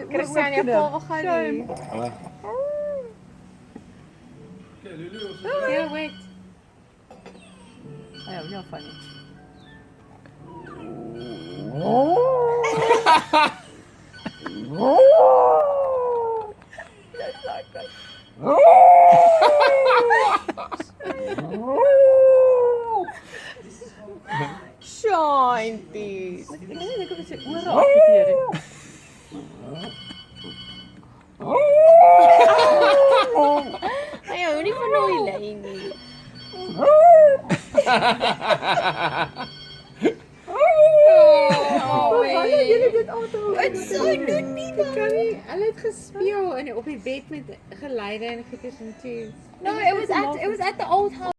Christian, jou pa wil gaan nie. Hulle. Okay, Lulu, ons is Yeah, wait. Ja, funny. Shanties. Ek dink of sy ore afgeteer het. Hy hou nie van daai lyn nie. Wat sou doen nie dan? Hulle het gespeel en op die bed met geleide en goeders en toe. No, it was at the old house.